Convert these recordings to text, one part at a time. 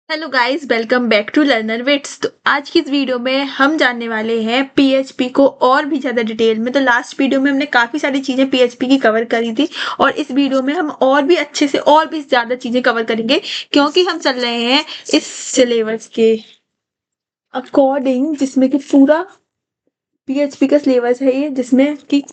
Hello guys, welcome back to Learner Wits. तो आज की इस वीडियो में हम जानने वाले हैं पीएचपी को और भी ज़्यादा डिटेल में। तो लास्ट वीडियो में हमने काफ़ी सारी चीज़ें पीएचपी की कवर करी थी और इस वीडियो में हम और भी अच्छे से और भी ज़्यादा चीज़ें कवर करेंगे, क्योंकि हम चल रहे हैं इस सिलेबस के अकॉर्डिंग, जिसमें कि पूरा पीएचपी का सिलेबस है ये, जिसमें कि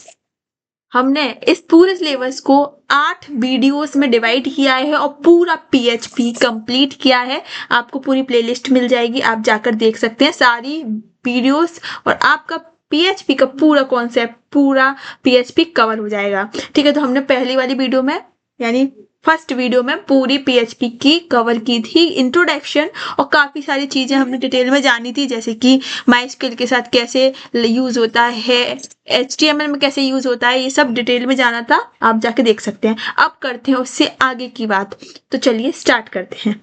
हमने इस पूरे सिलेबस को 8 वीडियोस में डिवाइड किया है और पूरा पीएचपी कंप्लीट किया है। आपको पूरी प्लेलिस्ट मिल जाएगी, आप जाकर देख सकते हैं सारी वीडियोस और आपका पीएचपी का पूरा कॉन्सेप्ट, पूरा पीएचपी कवर हो जाएगा। ठीक है, तो हमने पहली वाली वीडियो में यानी फर्स्ट वीडियो में पूरी पीएचपी की कवर की थी, इंट्रोडक्शन, और काफ़ी सारी चीज़ें हमने डिटेल में जानी थी, जैसे कि माइस्क्यूएल के साथ कैसे यूज़ होता है, HTML में कैसे यूज़ होता है, ये सब डिटेल में जाना था। आप जाके देख सकते हैं। अब करते हैं उससे आगे की बात, तो चलिए स्टार्ट करते हैं।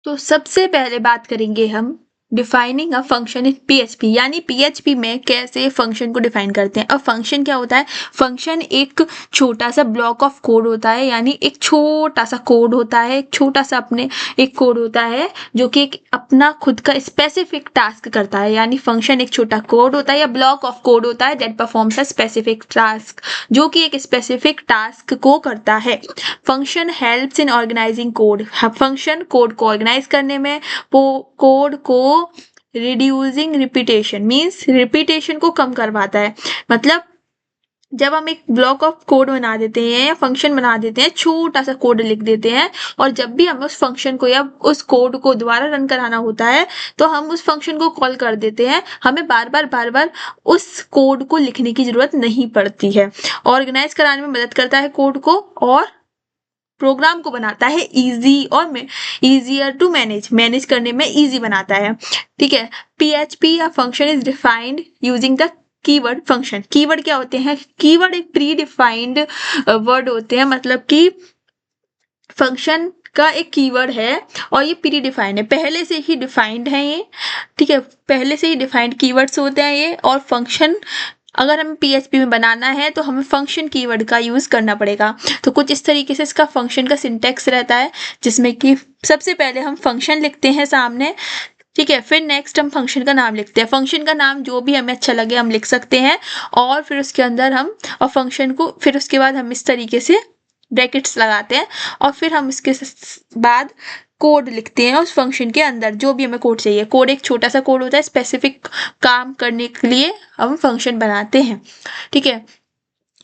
तो सबसे पहले बात करेंगे हम defining a function in PHP, यानी पीएचपी में कैसे फंक्शन को डिफाइन करते हैं। अब फंक्शन क्या होता है? फंक्शन एक छोटा सा ब्लॉक ऑफ कोड होता है, यानी एक छोटा सा कोड होता है, एक छोटा सा अपने एक कोड होता है जो कि एक अपना खुद का स्पेसिफिक टास्क करता है। यानी फंक्शन एक छोटा कोड होता है या ब्लॉक ऑफ कोड होता है that performs a specific task, जो कि एक स्पेसिफिक टास्क को करता है। Function helps in organizing code, function code को ऑर्गेनाइज करने में, कोड को रिड्यूसिंग रिपीटेशन, मीन्स रिपीटेशन को कम करवाता है। मतलब जब हम एक ब्लॉक ऑफ कोड बना देते हैं या फंक्शन बना देते हैं, छोटा सा कोड लिख देते हैं, और जब भी हमें उस फंक्शन को या उस कोड को दोबारा रन कराना होता है तो हम उस फंक्शन को कॉल कर देते हैं। हमें बार बार उस कोड को लिखने की जरूरत नहीं पड़ती है। ऑर्गेनाइज कराने में मदद करता है कोड को, और प्रोग्राम को बनाता है इजी और ईजियर टू मैनेज करने में इजी बनाता है। ठीक है, पीएचपी या function is defined using the keyword function. Keyword क्या होते हैं? कीवर्ड एक प्री डिफाइंड वर्ड होते हैं, मतलब कि फंक्शन का एक कीवर्ड है और ये प्री डिफाइंड है, पहले से ही डिफाइंड है ये। ठीक है, पहले से ही डिफाइंड कीवर्ड्स होते हैं ये। और फंक्शन अगर हमें पीएचपी में बनाना है तो हमें फंक्शन कीवर्ड का यूज़ करना पड़ेगा। तो कुछ इस तरीके से इसका फंक्शन का सिंटैक्स रहता है, जिसमें कि सबसे पहले हम फंक्शन लिखते हैं सामने। ठीक है, फिर नेक्स्ट हम फंक्शन का नाम लिखते हैं। फंक्शन का नाम जो भी हमें अच्छा लगे हम लिख सकते हैं, और फिर उसके अंदर हम और फंक्शन को, फिर उसके बाद हम इस तरीके से ब्रैकेट्स लगाते हैं, और फिर हम इसके बाद कोड लिखते हैं उस फंक्शन के अंदर, जो भी हमें कोड चाहिए। कोड एक छोटा सा कोड होता है, स्पेसिफिक काम करने के लिए हम फंक्शन बनाते हैं। ठीक है,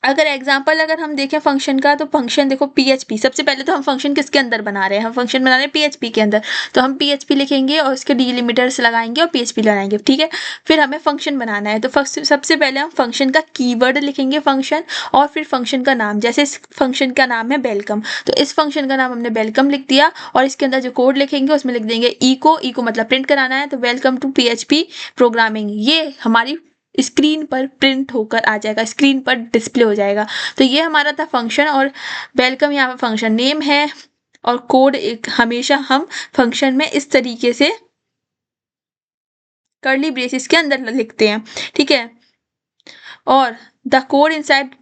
अगर हम देखें फंक्शन का, तो फंक्शन देखो पीएचपी, सबसे पहले तो हम फंक्शन किसके अंदर बना रहे हैं? हम फंक्शन बना रहे हैं पीएचपी के अंदर, तो हम पीएचपी लिखेंगे और उसके डिलिमिटर्स लगाएंगे और पीएचपी लगाएंगे। ठीक है, फिर हमें फंक्शन बनाना है, तो सबसे पहले हम फंक्शन का कीवर्ड लिखेंगे फंक्शन, और फिर फंक्शन का नाम। जैसे इस फंक्शन का नाम है वेलकम, तो इस फंक्शन का नाम हमने वेलकम लिख दिया, और इसके अंदर जो कोड लिखेंगे उसमें लिख देंगे इको मतलब प्रिंट कराना है, तो वेलकम टू पीएचपी प्रोग्रामिंग। ये हमारी स्क्रीन पर प्रिंट होकर आ जाएगा, स्क्रीन पर डिस्प्ले हो जाएगा। तो ये हमारा था फंक्शन, और वेलकम यहाँ पर फंक्शन नेम है, और कोड एक हमेशा हम फंक्शन में इस तरीके से कर्ली ब्रेसेस के अंदर लिखते हैं। ठीक है, और the code inside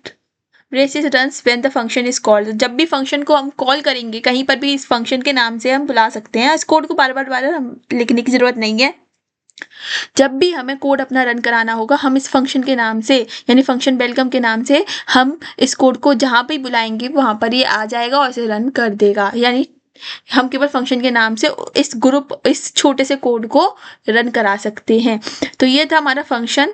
braces runs when the function is called. जब भी फंक्शन को हम कॉल करेंगे, कहीं पर भी इस फंक्शन के नाम से हम बुला सकते हैं। इस कोड को बार बार हम लिखने की जरूरत नहीं है। जब भी हमें कोड अपना रन कराना होगा, हम इस फंक्शन के नाम से, यानी फंक्शन वेलकम के नाम से, हम इस कोड को जहाँ पे बुलाएंगे वहाँ पर ये आ जाएगा और इसे रन कर देगा। यानी हम केवल फंक्शन के नाम से इस छोटे से कोड को रन करा सकते हैं। तो ये था हमारा फंक्शन।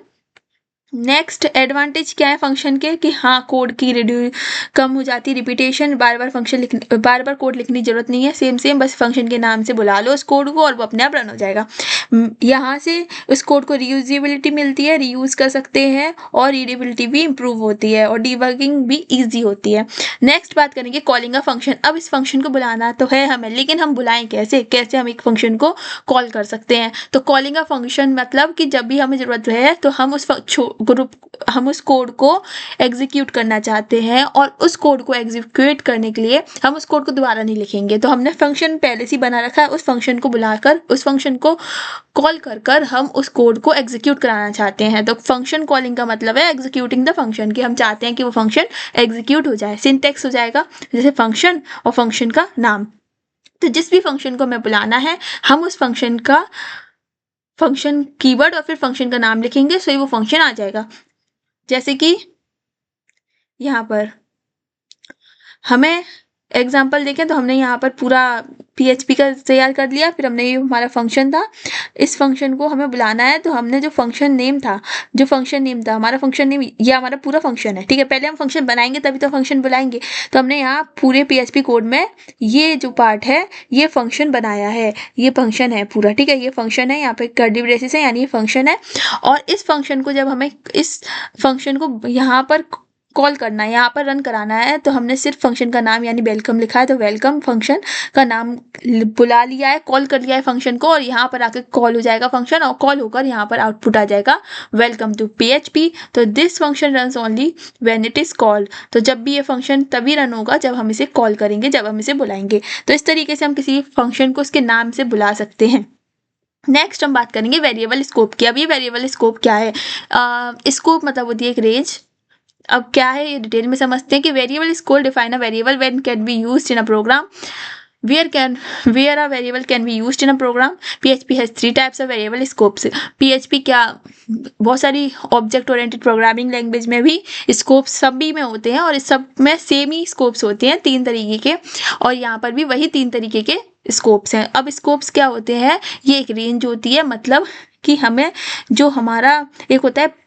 नेक्स्ट एडवांटेज क्या है फंक्शन के, कि हाँ, कोड की कम हो जाती है रिपीटेशन, बार बार कोड लिखने की जरूरत नहीं है। सेम बस फंक्शन के नाम से बुला लो उस कोड को और वो अपने आप रन हो जाएगा। यहाँ से उस कोड को रीयूजेबिलिटी मिलती है, रीयूज कर सकते हैं, और रीडेबिलिटी भी इम्प्रूव होती है, और डिबगिंग भी ईजी होती है। नेक्स्ट बात करेंगे कॉलिंग अ फंक्शन। अब इस फंक्शन को बुलाना तो है हमें, लेकिन हम बुलाएं कैसे हम एक फंक्शन को कॉल कर सकते हैं? तो कॉलिंग अ फंक्शन मतलब कि जब भी हमें जरूरत है तो हम उस कोड को एग्जीक्यूट करना चाहते हैं, और उस कोड को एग्जीक्यूट करने के लिए हम उस कोड को दोबारा नहीं लिखेंगे। तो हमने फंक्शन पहले से बना रखा है, उस फंक्शन को बुलाकर, उस फंक्शन को कॉल कर हम उस कोड को एग्जीक्यूट कराना चाहते हैं। तो फंक्शन कॉलिंग का मतलब है एग्जीक्यूटिंग द फंक्शन, कि हम चाहते हैं कि वो फंक्शन एग्जीक्यूट हो जाए। सिंटैक्स हो जाएगा जैसे फंक्शन और फंक्शन का नाम। तो जिस भी फंक्शन को हमें बुलाना है हम उस फंक्शन कीवर्ड और फिर फंक्शन का नाम लिखेंगे, सो वो फंक्शन आ जाएगा। जैसे कि यहाँ पर हमें एग्जाम्पल देखें तो हमने यहाँ पर पूरा PHP का तैयार कर लिया, फिर हमने ये हमारा फंक्शन था, इस फंक्शन को हमें बुलाना है तो हमने जो फंक्शन नेम था हमारा फंक्शन नेम, ये हमारा पूरा फंक्शन है, ठीक है। पहले हम फंक्शन बनाएंगे तभी तो फंक्शन बुलाएंगे, तो हमने यहाँ पूरे PHP कोड में ये जो पार्ट है ये फंक्शन बनाया है, ये फंक्शन है पूरा, ठीक है। ये फंक्शन है, यहाँ पे कर्ली ब्रेसेस है यानी ये फंक्शन है। और इस फंक्शन को जब हमें इस फंक्शन को यहाँ पर कॉल करना है, यहाँ पर रन कराना है, तो हमने सिर्फ फंक्शन का नाम यानी वेलकम लिखा है, तो वेलकम फंक्शन का नाम बुला लिया है, कॉल कर लिया है फंक्शन को, और यहाँ पर आके कॉल हो जाएगा फंक्शन, और कॉल होकर यहाँ पर आउटपुट आ जाएगा वेलकम टू PHP। तो this function runs only when it is called, तो जब भी ये फंक्शन तभी रन होगा जब हम इसे कॉल करेंगे, जब हम इसे बुलाएंगे। तो इस तरीके से हम किसी फंक्शन को उसके नाम से बुला सकते हैं। नेक्स्ट हम बात करेंगे वेरिएबल स्कोप की। अब ये वेरिएबल स्कोप क्या है? स्कोप मतलब होती है एक रेंज। अब क्या है ये डिटेल में समझते हैं कि variable scope define a variable when can be used in a program, where a variable can be used in a program। PHP has 3 types of variable scopes। PHP क्या बहुत सारी ऑब्जेक्ट ओरिएंटेड प्रोग्रामिंग लैंग्वेज में भी scopes सभी में होते हैं, और इस सब में सेम ही स्कोप्स होते हैं 3 तरीके के, और यहाँ पर भी वही 3 तरीके के स्कोप्स हैं। अब स्कोप्स क्या होते हैं? ये एक रेंज होती है, मतलब कि हमें जो हमारा एक होता है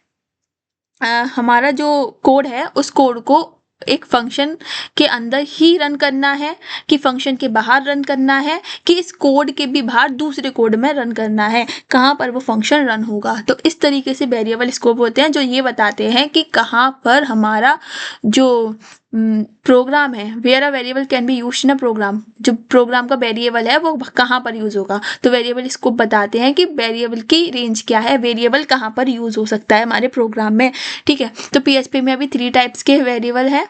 हमारा जो कोड है उस कोड को एक फंक्शन के अंदर ही रन करना है, कि फंक्शन के बाहर रन करना है, कि इस कोड के भी बाहर दूसरे कोड में रन करना है, कहाँ पर वो फंक्शन रन होगा। तो इस तरीके से वेरिएबल स्कोप होते हैं जो ये बताते हैं कि कहाँ पर हमारा जो प्रोग्राम है, where a variable can be used in a program, जो प्रोग्राम का वेरिएबल है वो कहाँ पर यूज होगा। तो वेरिएबल स्कोप बताते हैं कि वेरिएबल की रेंज क्या है, वेरिएबल कहाँ पर यूज हो सकता है हमारे प्रोग्राम में, ठीक है। तो PHP में अभी 3 टाइप्स के वेरिएबल है,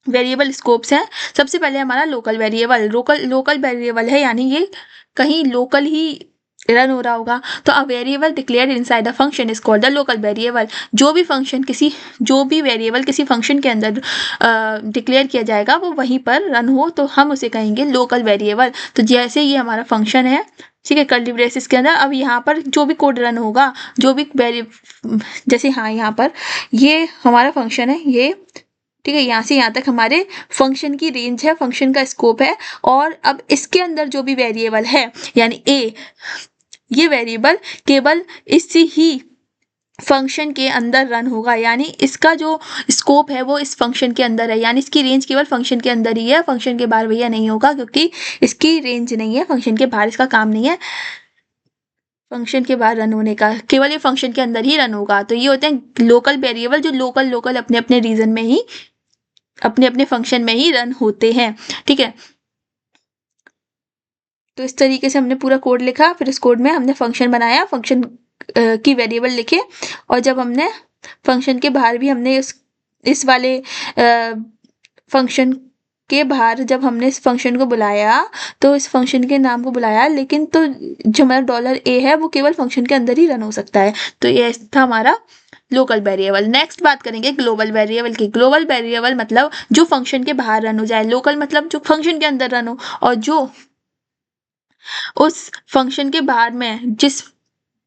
वेरिएबल स्कोप्स हैं। सबसे पहले हमारा लोकल वेरिएबल है, यानी ये कहीं लोकल ही रन हो रहा होगा। तो a variable declared inside the function is called the local variable. जो भी वेरिएबल किसी फंक्शन के अंदर डिक्लेयर किया जाएगा वो वहीं पर रन हो तो हम उसे कहेंगे लोकल वेरिएबल। तो जैसे ये हमारा फंक्शन है, ठीक है, कर्ली ब्रेसेस के अंदर, अब यहाँ पर जो भी कोड रन होगा, जो भी जैसे यहाँ पर ये हमारा फंक्शन है, ये ठीक है, यहाँ से यहाँ तक हमारे फंक्शन की रेंज है, फंक्शन का स्कोप है। और अब इसके अंदर जो भी वेरिएबल है यानी ये वेरिएबल केवल इसी ही फंक्शन के अंदर रन होगा, यानी इसका जो स्कोप है वो इस फंक्शन के अंदर है, यानी इसकी रेंज केवल फंक्शन के अंदर ही है, फंक्शन के बाहर भैया नहीं होगा, क्योंकि इसकी रेंज नहीं है, फंक्शन के बाहर इसका काम नहीं है फंक्शन के बाहर रन होने का, केवल ये फंक्शन के अंदर ही रन होगा। तो ये होते हैं लोकल वेरिएबल, जो लोकल अपने अपने रीजन में ही अपने अपने फंक्शन में ही रन होते हैं, ठीक है। तो इस तरीके से हमने पूरा कोड लिखा, फिर इस कोड में हमने फंक्शन बनाया, फंक्शन की वेरिएबल लिखे, और जब हमने फंक्शन के बाहर भी हमने इस वाले फंक्शन के बाहर जब हमने इस फंक्शन को बुलाया तो इस फंक्शन के नाम को बुलाया, लेकिन तो जो हमारा $a है वो केवल फंक्शन के अंदर ही रन हो सकता है। तो ये था हमारा लोकल वेरिएबल। नेक्स्ट बात करेंगे ग्लोबल वेरिएबल की। ग्लोबल वेरिएबल मतलब जो फंक्शन के बाहर रन हो जाए, लोकल मतलब जो फंक्शन के अंदर रन हो, और जो उस फंक्शन के बाहर में जिस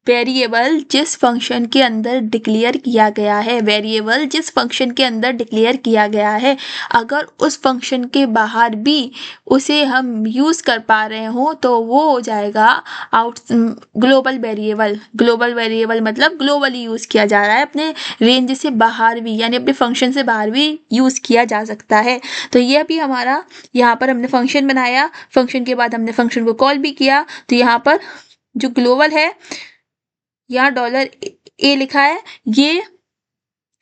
वेरिएबल जिस फंक्शन के अंदर डिक्लेयर किया गया है, वेरिएबल जिस फंक्शन के अंदर डिक्लेयर किया गया है, अगर उस फंक्शन के बाहर भी उसे हम यूज़ कर पा रहे हो तो वो हो जाएगा ग्लोबल वेरिएबल। ग्लोबल वेरिएबल मतलब ग्लोबली यूज़ किया जा रहा है, अपने रेंज से बाहर भी, यानी अपने फंक्शन से बाहर भी यूज़ किया जा सकता है। तो ये भी हमारा, यहाँ पर हमने फंक्शन बनाया, फंक्शन के बाद हमने फंक्शन को कॉल भी किया, तो यहाँ पर जो ग्लोबल है, यहाँ $a लिखा है, ये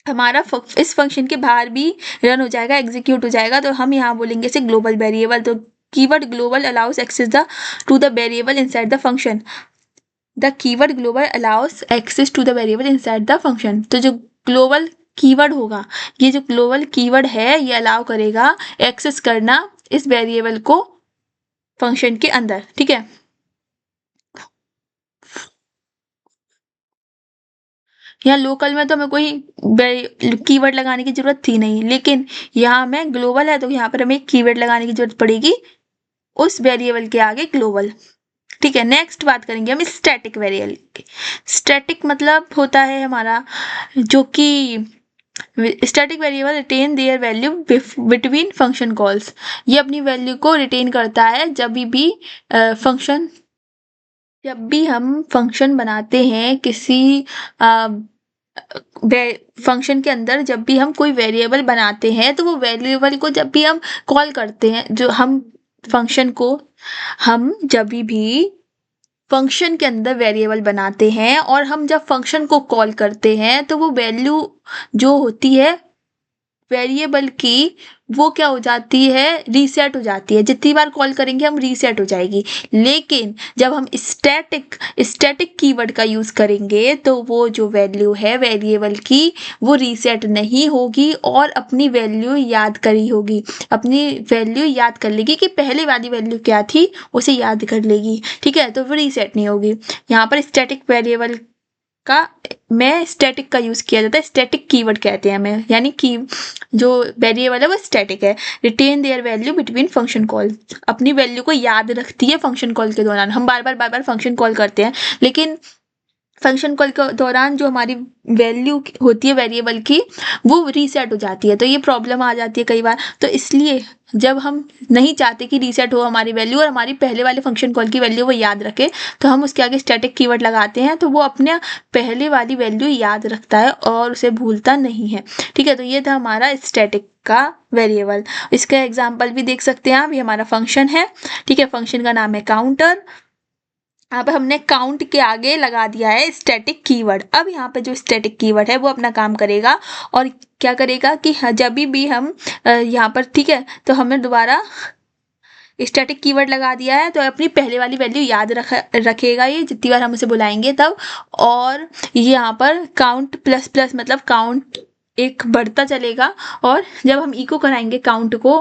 हमारा इस फंक्शन के बाहर भी रन हो जाएगा, एग्जीक्यूट हो जाएगा, तो हम यहाँ बोलेंगे इसे ग्लोबल वेरिएबल। तो keyword global allows access to the variable inside the function. The keyword global allows access to the variable inside the function. तो जो ग्लोबल कीवर्ड होगा, ये जो ग्लोबल कीवर्ड है ये अलाउ करेगा एक्सेस करना इस वेरिएबल को फंक्शन के अंदर, ठीक है। यहाँ लोकल में तो हमें कोई कीवर्ड लगाने की जरूरत थी नहीं, लेकिन यहाँ में ग्लोबल है तो यहाँ पर हमें कीवर्ड लगाने की जरूरत पड़ेगी उस वेरिएबल के आगे ग्लोबल। ठीक है, नेक्स्ट बात करेंगे हम स्टैटिक वेरिएबल की। स्टैटिक मतलब होता है हमारा जो कि static variable retain their value between function calls. ये अपनी वैल्यू को रिटेन करता है जब भी फंक्शन जब भी हम फंक्शन बनाते हैं किसी फंक्शन के अंदर, जब भी हम कोई वेरिएबल बनाते हैं तो वो वेरिएबल को जब भी हम कॉल करते हैं, जो हम फंक्शन को हम जब भी फंक्शन के अंदर वेरिएबल बनाते हैं और हम जब फंक्शन को कॉल करते हैं तो वो वैल्यू जो होती है वेरिएबल की वो क्या हो जाती है, रीसेट हो जाती है। जितनी बार कॉल करेंगे हम रीसेट हो जाएगी। लेकिन जब हम स्टैटिक कीवर्ड का यूज़ करेंगे तो वो जो वैल्यू है वेरिएबल की वो रीसेट नहीं होगी और अपनी वैल्यू याद करी होगी, अपनी वैल्यू याद कर लेगी कि पहले वाली वैल्यू क्या थी उसे याद कर लेगी। ठीक है, तो वो रीसेट नहीं होगी। यहाँ पर स्टैटिक वेरिएबल का में स्टैटिक का यूज़ किया जाता है, स्टैटिक कीवर्ड कहते हैं हमें, यानी कि जो वेरिएबल है वो स्टैटिक है। Retain their value between function call, अपनी वैल्यू को याद रखती है फंक्शन कॉल के दौरान। हम बार बार फंक्शन कॉल करते हैं, लेकिन फंक्शन कॉल के दौरान जो हमारी वैल्यू होती है वेरिएबल की वो रीसेट हो जाती है, तो ये प्रॉब्लम आ जाती है कई बार। तो इसलिए जब हम नहीं चाहते कि रीसेट हो हमारी वैल्यू और हमारी पहले वाले फंक्शन कॉल की वैल्यू वो याद रखे, तो हम उसके आगे स्टैटिक कीवर्ड लगाते हैं, तो वो अपने पहले वाली वैल्यू याद रखता है और उसे भूलता नहीं है। ठीक है, तो ये था हमारा स्टैटिक का वेरिएबल। इसका एग्जाम्पल भी देख सकते हैं आप, ये हमारा फंक्शन है। ठीक है, फंक्शन का नाम है काउंटर। यहाँ पे हमने काउंट के आगे लगा दिया है स्टैटिक कीवर्ड। अब यहाँ पे जो स्टैटिक कीवर्ड है वो अपना काम करेगा और क्या करेगा कि जब भी हम यहाँ पर, ठीक है, तो हमने दोबारा स्टैटिक कीवर्ड लगा दिया है तो अपनी पहले वाली वैल्यू याद रखेगा ये जितनी बार हम उसे बुलाएंगे तब। और ये यहाँ पर काउंट प्लस प्लस मतलब काउंट एक बढ़ता चलेगा और जब हम इको कराएंगे काउंट को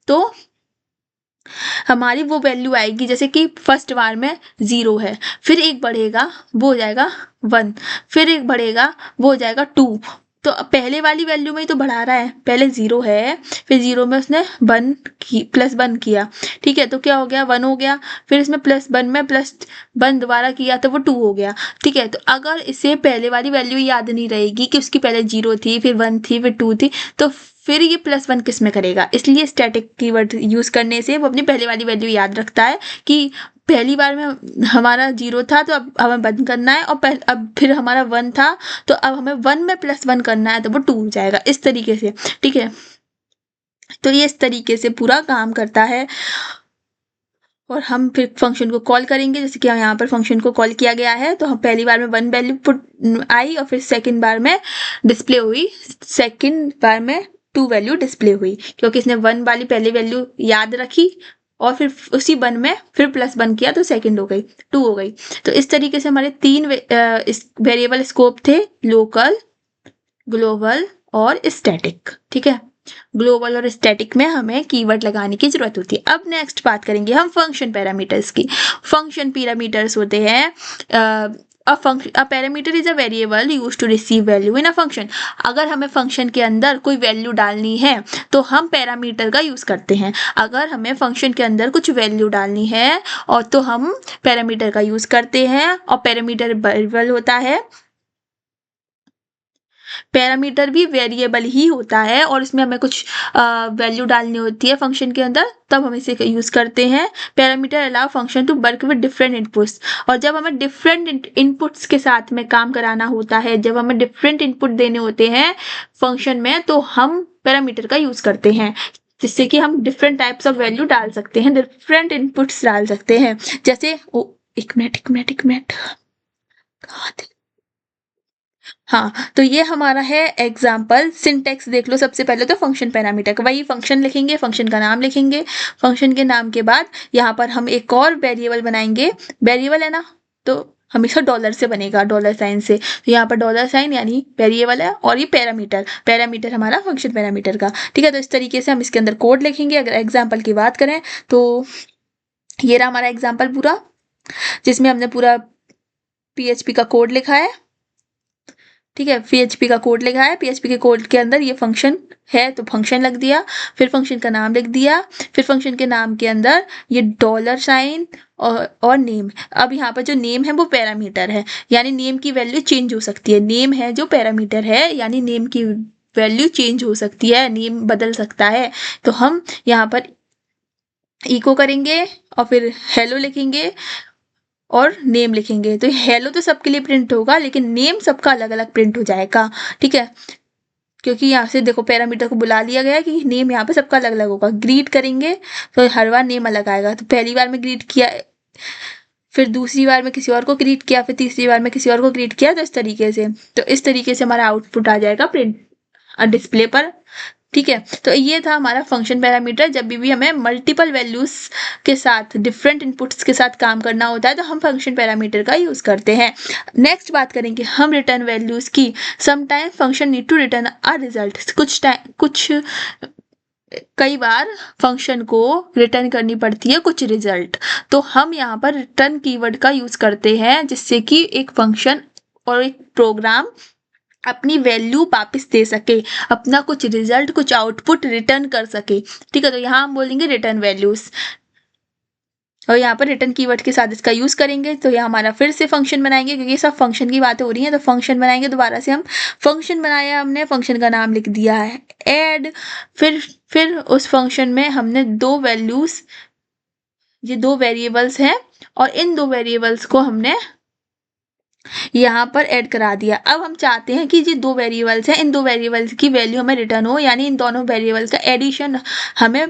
तो हमारी वो वैल्यू आएगी, जैसे कि फर्स्ट बार में 0 है, फिर एक बढ़ेगा वो हो जाएगा 1, फिर एक बढ़ेगा वो हो जाएगा 2। तो पहले वाली वैल्यू में ही तो बढ़ा रहा है, पहले 0 है फिर 0 में उसने प्लस 1 किया। ठीक है, तो क्या हो गया 1 हो गया, फिर इसमें प्लस 1 में प्लस 1 दोबारा किया तो वो 2 हो गया। ठीक है, तो अगर इसे पहले वाली वैल्यू याद नहीं रहेगी कि उसकी पहले 0 थी फिर 1 थी फिर 2 थी, तो फिर ये प्लस 1 किस में करेगा। इसलिए स्टैटिक कीवर्ड यूज़ करने से वो अपनी पहले वाली वैल्यू याद रखता है कि पहली बार में हमारा 0 था तो अब हमें 1 करना है, और अब फिर हमारा 1 था तो अब हमें 1 में प्लस 1 करना है तो वो 2 हो जाएगा, इस तरीके से। ठीक है, तो ये इस तरीके से पूरा काम करता है। और हम फिर फंक्शन को कॉल करेंगे, जैसे कि यहाँ पर फंक्शन को कॉल किया गया है तो हम पहली बार में 1 वैल्यू पुट आई और फिर सेकंड बार में डिस्प्ले हुई, सेकंड बार में 2 वैल्यू डिस्प्ले हुई, क्योंकि इसने 1 वाली पहली वैल्यू याद रखी और फिर उसी 1 में फिर प्लस 1 किया तो सेकंड हो गई 2 हो गई। तो इस तरीके से हमारे 3 वेरिएबल स्कोप थे, लोकल, ग्लोबल और स्टैटिक। ठीक है, ग्लोबल और स्टैटिक में हमें कीवर्ड लगाने की जरूरत होती है। अब नेक्स्ट बात करेंगे हम फंक्शन पैरामीटर्स की। फंक्शन पैरामीटर्स होते हैं a parameter is a variable used to receive value in a function। अगर हमें फंक्शन के अंदर कोई वैल्यू डालनी है तो हम पैरामीटर का यूज करते हैं। अगर हमें फंक्शन के अंदर कुछ वैल्यू डालनी है और तो हम पैरामीटर का यूज करते हैं, और पैरामीटर वेरिएबल होता है, पैरामीटर भी वेरिएबल ही होता है और इसमें हमें कुछ वैल्यू डालनी होती है फंक्शन के अंदर, तब हम इसे यूज़ करते हैं। Parameter allow function to work with different inputs. और जब हमें डिफरेंट इनपुट्स के साथ में काम कराना होता है, जब हमें डिफरेंट इनपुट देने होते हैं फंक्शन में, तो हम पैरामीटर का यूज़ करते हैं, जिससे कि हम डिफरेंट टाइप्स ऑफ वैल्यू डाल सकते हैं, डिफरेंट इनपुट्स डाल सकते हैं। जैसे एक मिनट हाँ, तो ये हमारा है एग्जाम्पल। सिंटेक्स देख लो। सबसे पहले तो फंक्शन पैरामीटर का वही फंक्शन लिखेंगे, फंक्शन का नाम लिखेंगे, फंक्शन के नाम के बाद यहाँ पर हम एक और वेरिएबल बनाएंगे। वेरिएबल है ना, तो हमेशा डॉलर से बनेगा, डॉलर साइन से। तो यहाँ पर डॉलर साइन यानी वेरिएबल है और ये पैरामीटर हमारा फंक्शन पैरामीटर का। ठीक है, तो इस तरीके से हम इसके अंदर कोड लिखेंगे। अगर एग्जाम्पल की बात करें तो ये रहा हमारा एग्जाम्पल पूरा, जिसमें हमने पूरा PHP का कोड लिखा है। ठीक है, PHP का कोड लिखा है, PHP के कोड के अंदर ये फंक्शन है तो फंक्शन लिख दिया, फिर फंक्शन का नाम लिख दिया, फिर फंक्शन के नाम के अंदर ये डॉलर साइन और नेम। अब यहाँ पर जो नेम है वो पैरामीटर है, यानी नेम की वैल्यू चेंज हो सकती है। नेम है जो पैरामीटर है, यानी नेम की वैल्यू चेंज हो सकती है, नेम बदल सकता है। तो हम यहाँ पर इको करेंगे और फिर हेलो लिखेंगे और नेम लिखेंगे। तो हेलो तो सबके लिए प्रिंट होगा, लेकिन नेम सबका अलग अलग प्रिंट हो जाएगा। ठीक है, क्योंकि यहाँ से देखो पैरामीटर को बुला लिया गया कि नेम यहाँ पे सबका अलग अलग होगा। ग्रीट करेंगे तो हर बार नेम अलग आएगा। तो पहली बार में ग्रीट किया, फिर दूसरी बार में किसी और को ग्रीट किया, फिर तीसरी बार में किसी और को ग्रीट किया। तो इस तरीके से हमारा आउटपुट आ जाएगा प्रिंट डिस्प्ले पर। ठीक है, तो ये था हमारा फंक्शन पैरामीटर। जब भी हमें मल्टीपल वैल्यूज के साथ, डिफरेंट इनपुट्स के साथ काम करना होता है तो हम फंक्शन पैरामीटर का यूज करते हैं। नेक्स्ट बात करेंगे हम रिटर्न वैल्यूज की। Sometime function need to return a result. कई बार फंक्शन को रिटर्न करनी पड़ती है कुछ रिजल्ट, तो हम यहाँ पर रिटर्न कीवर्ड का यूज करते हैं, जिससे कि एक फंक्शन और एक प्रोग्राम अपनी वैल्यू वापस दे सके, अपना कुछ रिजल्ट, कुछ आउटपुट रिटर्न कर सके। ठीक है, तो यहाँ हम बोलेंगे रिटर्न वैल्यूज और यहाँ पर रिटर्न कीवर्ड के साथ इसका यूज करेंगे। तो यहाँ हमारा फिर से फंक्शन बनाएंगे, क्योंकि सब फंक्शन की बातें हो रही हैं, तो फंक्शन बनाएंगे। दोबारा से हम फंक्शन बनाया, हमने फंक्शन का नाम लिख दिया है ऐड। फिर उस फंक्शन में हमने दो वैल्यूज, ये दो वेरिएबल्स हैं और इन दो वेरिएबल्स को हमने यहाँ पर ऐड करा दिया। अब हम चाहते हैं कि ये दो वेरिएबल्स हैं, इन दो वेरिएबल्स की वैल्यू हमें रिटर्न हो, यानी इन दोनों वेरिएबल्स का एडिशन हमें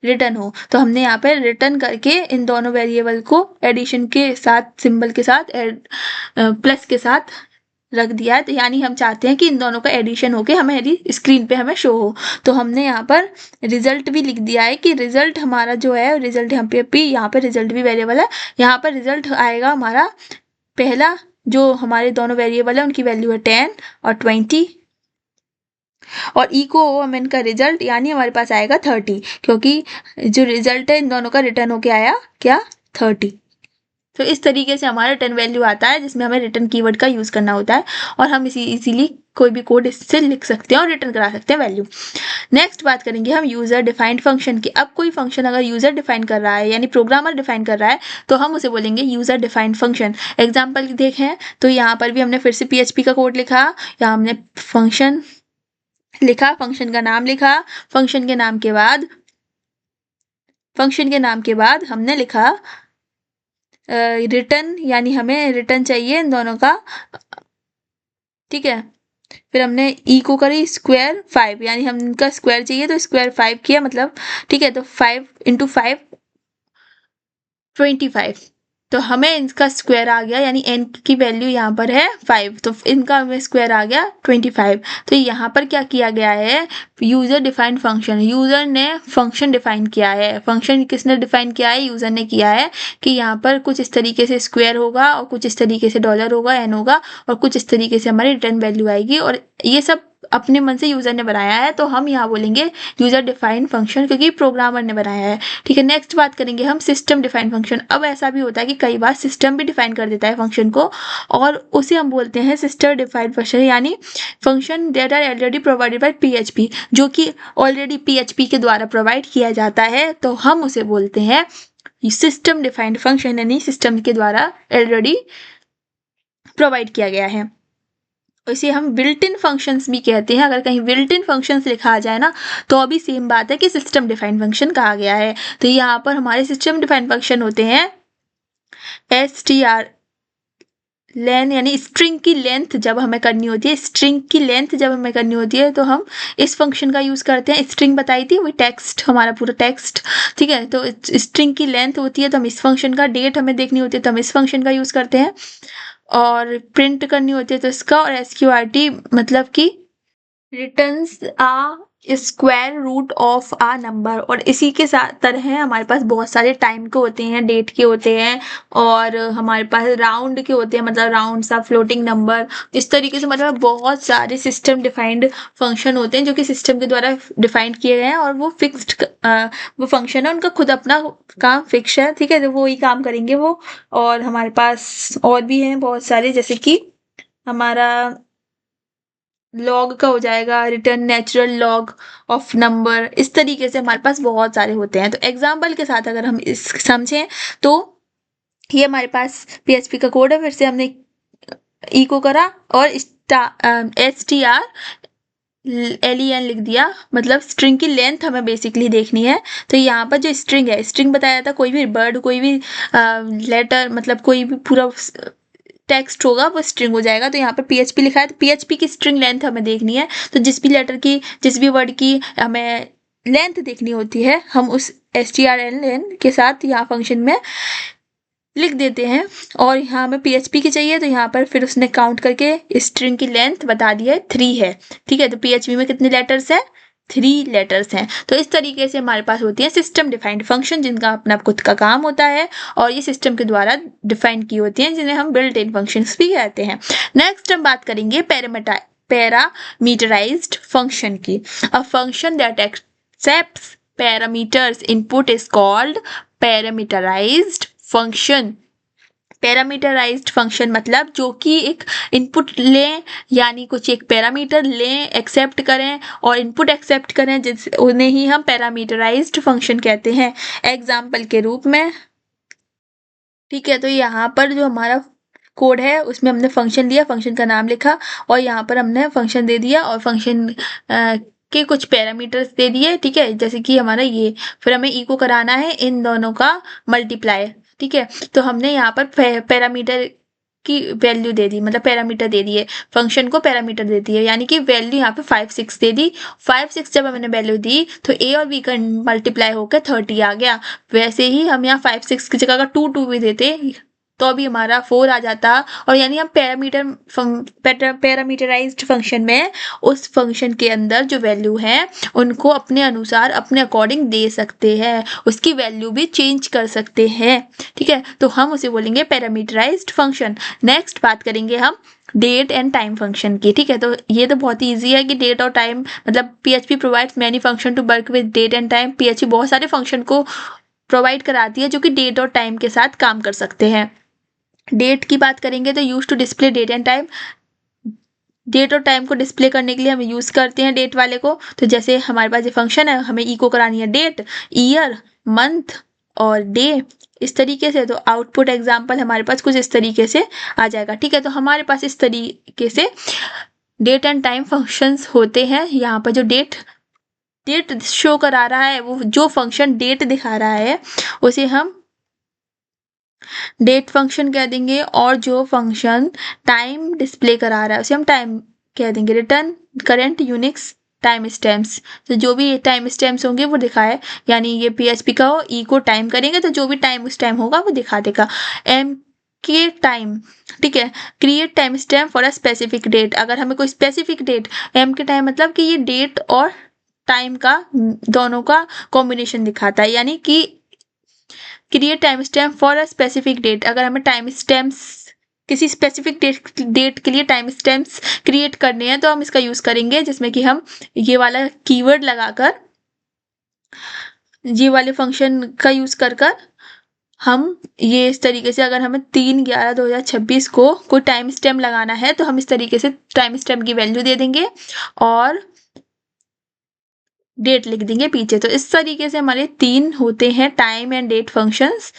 रिटर्न हो। तो हमने यहाँ पे रिटर्न करके इन दोनों वेरिएबल को एडिशन के साथ, सिंबल के साथ, प्लस के साथ रख दिया है। तो यानी हम चाहते हैं कि इन दोनों का एडिशन होके हमारी स्क्रीन पे हमें शो हो। तो हमने यहाँ पर रिजल्ट भी लिख दिया है कि रिजल्ट हमारा जो है, रिजल्ट यहाँ पे रिजल्ट भी वेरिएबल है। यहाँ पर रिजल्ट आएगा हमारा पहला, जो हमारे दोनों वेरिएबल है उनकी वैल्यू है 10 और 20, और ई को हम इनका रिजल्ट, यानी हमारे पास आएगा 30, क्योंकि जो रिजल्ट है इन दोनों का रिटर्न होके आया क्या, 30। तो इस तरीके से हमारा रिटर्न वैल्यू आता है, जिसमें हमें रिटर्न कीवर्ड का यूज करना होता है, और हम इजीली कोई भी कोड इससे लिख सकते हैं और रिटर्न करा सकते हैं वैल्यू। नेक्स्ट बात करेंगे हम यूजर डिफाइंड फंक्शन की। अब कोई फंक्शन अगर यूजर डिफाइन कर रहा है, यानी प्रोग्रामर डिफाइन कर रहा है, तो हम उसे बोलेंगे यूजर डिफाइंड फंक्शन। एग्जाम्पल देखें तो यहाँ पर भी हमने फिर से PHP का कोड लिखा, यहाँ हमने फंक्शन लिखा, फंक्शन का नाम लिखा, फंक्शन के नाम के बाद हमने लिखा रिटर्न, यानी हमें रिटर्न चाहिए इन दोनों का। ठीक है, फिर हमने ई को करी स्क्वायर 5, यानी हम इनका स्क्वायर चाहिए तो स्क्वायर 5 किया, मतलब ठीक है, तो 5 × 5 25, तो हमें इनका स्क्वायर आ गया, यानी n की वैल्यू यहाँ पर है 5, तो इनका हमें स्क्वायर आ गया 25। तो यहाँ पर क्या किया गया है, यूजर डिफाइंड फंक्शन, यूजर ने फंक्शन डिफाइन किया है। फंक्शन किसने डिफाइन किया है, यूजर ने किया है कि यहाँ पर कुछ इस तरीके से स्क्वायर होगा और कुछ इस तरीके से डॉलर होगा, n होगा, और कुछ इस तरीके से हमारी रिटर्न वैल्यू आएगी, और ये सब अपने मन से यूजर ने बनाया है। तो हम यहाँ बोलेंगे यूजर डिफाइंड फंक्शन, क्योंकि प्रोग्रामर ने बनाया है। ठीक है, नेक्स्ट बात करेंगे हम सिस्टम डिफाइंड फंक्शन। अब ऐसा भी होता है कि कई बार सिस्टम भी डिफाइन कर देता है फंक्शन को, और उसे हम बोलते हैं सिस्टम डिफाइंड फंक्शन, यानी function that are already provided by PHP, जो कि ऑलरेडी PHP के द्वारा प्रोवाइड किया जाता है, तो हम उसे बोलते हैं सिस्टम डिफाइंड फंक्शन, यानी सिस्टम के द्वारा ऑलरेडी प्रोवाइड किया गया है। इसे हम बिल्ट इन फंक्शंस भी कहते हैं। अगर कहीं बिल्ट इन फंक्शंस लिखा आ जाए ना, तो अभी सेम बात है कि सिस्टम डिफाइंड फंक्शन कहा गया है। तो यहाँ पर हमारे सिस्टम डिफाइंड फंक्शन होते हैं str लेन, यानी स्ट्रिंग की लेंथ जब हमें करनी होती है, तो हम इस फंक्शन का यूज करते हैं। स्ट्रिंग बताई थी, वही टेक्स्ट, हमारा पूरा टेक्स्ट। ठीक है, तो स्ट्रिंग की लेंथ होती है तो हम इस फंक्शन का, डेट हमें देखनी होती है तो हम इस फंक्शन का यूज करते हैं, और प्रिंट करनी होती है तो इसका, और SQRT मतलब कि returns a square root of a number. और इसी के साथ तरह हमारे पास बहुत सारे टाइम के होते हैं, डेट के होते हैं, और हमारे पास राउंड के होते हैं, मतलब राउंड सा, फ्लोटिंग नंबर। इस तरीके से मतलब बहुत सारे सिस्टम डिफाइंड फंक्शन होते हैं जो कि सिस्टम के द्वारा डिफाइंड किए गए हैं, और वो फिक्स्ड वो फंक्शन है, उनका खुद अपना काम फिक्स है। ठीक है, तो वो ही काम करेंगे वो। और हमारे पास और भी हैं बहुत सारे, जैसे कि हमारा लॉग का हो जाएगा, return natural log of number. इस तरीके से हमारे पास बहुत सारे होते हैं। तो एग्जाम्पल के साथ अगर हम इस समझें तो ये हमारे पास PHP का कोड है। फिर से हमने इको करा और STR LEN लिख दिया, मतलब स्ट्रिंग की लेंथ हमें बेसिकली देखनी है। तो यहाँ पर जो स्ट्रिंग है, स्ट्रिंग बताया था कोई भी वर्ड, कोई भी लेटर, मतलब कोई भी पूरा टेक्स्ट होगा वो स्ट्रिंग हो जाएगा। तो यहाँ पर PHP लिखा है, तो PHP की स्ट्रिंग लेंथ हमें देखनी है। तो जिस भी लेटर की, जिस भी वर्ड की हमें लेंथ देखनी होती है, हम उस strlen के साथ यहाँ फंक्शन में लिख देते हैं। और यहाँ हमें PHP की चाहिए, तो यहाँ पर फिर उसने काउंट करके स्ट्रिंग की लेंथ बता दी है 3 है। ठीक है, तो PHP में कितने लेटर्स हैं? 3 लेटर्स हैं। तो इस तरीके से हमारे पास होती है सिस्टम डिफाइंड फंक्शन, जिनका अपना खुद का काम होता है और ये सिस्टम के द्वारा डिफाइन की होती हैं, जिन्हें हम बिल्ट इन फंक्शंस भी कहते हैं। नेक्स्ट हम बात करेंगे पैरामीटराइज्ड फंक्शन की। A function that accepts parameters input is called parameterized function. Parameterized function मतलब जो कि एक इनपुट लें, यानी कुछ एक पैरामीटर लें, एक्सेप्ट करें और इनपुट एक्सेप्ट करें, जिस उन्हें ही हम पैरामीटराइज्ड फंक्शन कहते हैं। एग्जाम्पल के रूप में, ठीक है, तो यहाँ पर जो हमारा कोड है उसमें हमने फंक्शन लिया, फंक्शन का नाम लिखा और यहाँ पर हमने फंक्शन दे दिया और फंक्शन के कुछ पैरामीटर्स दे दिए। ठीक है, जैसे कि हमारा ये, फिर हमें इको कराना है इन दोनों का मल्टीप्लाई। ठीक है, तो हमने यहाँ पर पैरामीटर की वैल्यू दे दी, मतलब पैरामीटर दे दिए, फंक्शन को पैरामीटर दे दिए, यानी कि वैल्यू यहाँ पे 5 6 दे दी। 5 6 जब हमने वैल्यू दी तो A और B का मल्टीप्लाई होकर 30 आ गया। वैसे ही हम यहाँ 5 6 की जगह का 2 2 भी देते तो अभी हमारा 4 आ जाता। और यानी हम पैरामीटराइज्ड फंक्शन में उस फंक्शन के अंदर जो वैल्यू है उनको अपने अनुसार, अपने अकॉर्डिंग दे सकते हैं, उसकी वैल्यू भी चेंज कर सकते हैं। ठीक है, तो हम उसे बोलेंगे पैरामीटराइज्ड फंक्शन। नेक्स्ट बात करेंगे हम डेट एंड टाइम फंक्शन की। ठीक है, तो ये तो बहुत ही ईजी है कि डेट और टाइम, मतलब PHP provides many function to work with date and time. PHP बहुत सारे फंक्शन को प्रोवाइड कराती है जो कि डेट और टाइम के साथ काम कर सकते हैं। डेट की बात करेंगे तो use to display date and time. Date और टाइम को डिस्प्ले करने के लिए हम यूज करते हैं डेट वाले को। तो जैसे हमारे पास ये फंक्शन है, हमें इको करानी है डेट, ईयर, मंथ और डे, इस तरीके से। तो आउटपुट एग्जाम्पल हमारे पास कुछ इस तरीके से आ जाएगा। ठीक है, तो हमारे पास इस तरीके से डेट एंड टाइम फंक्शंस होते हैं। यहाँ पर जो डेट शो करा रहा है, वो जो फंक्शन डेट दिखा रहा है उसे हम डेट फंक्शन कह देंगे, और जो फंक्शन टाइम डिस्प्ले करा रहा है उसे हम टाइम कह देंगे। Return current Unix time stamps, तो जो भी टाइम स्टैम्प्स होंगे वो दिखाए, यानी ये PHP का हो, ई को टाइम करेंगे तो जो भी टाइम उस टाइम होगा वो दिखा देगा। एम के टाइम, ठीक है, create time stamp for a specific date. अगर हमें कोई specific date, M K time मतलब कि ये डेट और टाइम का दोनों का कॉम्बिनेशन दिखाता है, यानी कि create time stamp for a specific date. अगर हमें टाइम स्टैम्प्स किसी स्पेसिफिक डेट के लिए टाइम स्टैम्प्स क्रिएट करने हैं तो हम इसका यूज करेंगे, जिसमें कि हम ये वाला कीवर्ड लगाकर, ये वाले फंक्शन का यूज कर हम ये इस तरीके से, अगर हमें 3/11/2026 को कोई टाइम स्टैम्प लगाना है तो हम इस तरीके से टाइम स्टैम्प की वैल्यू दे देंगे और डेट लिख देंगे पीछे। तो इस तरीके से हमारे 3 होते हैं time and date functions.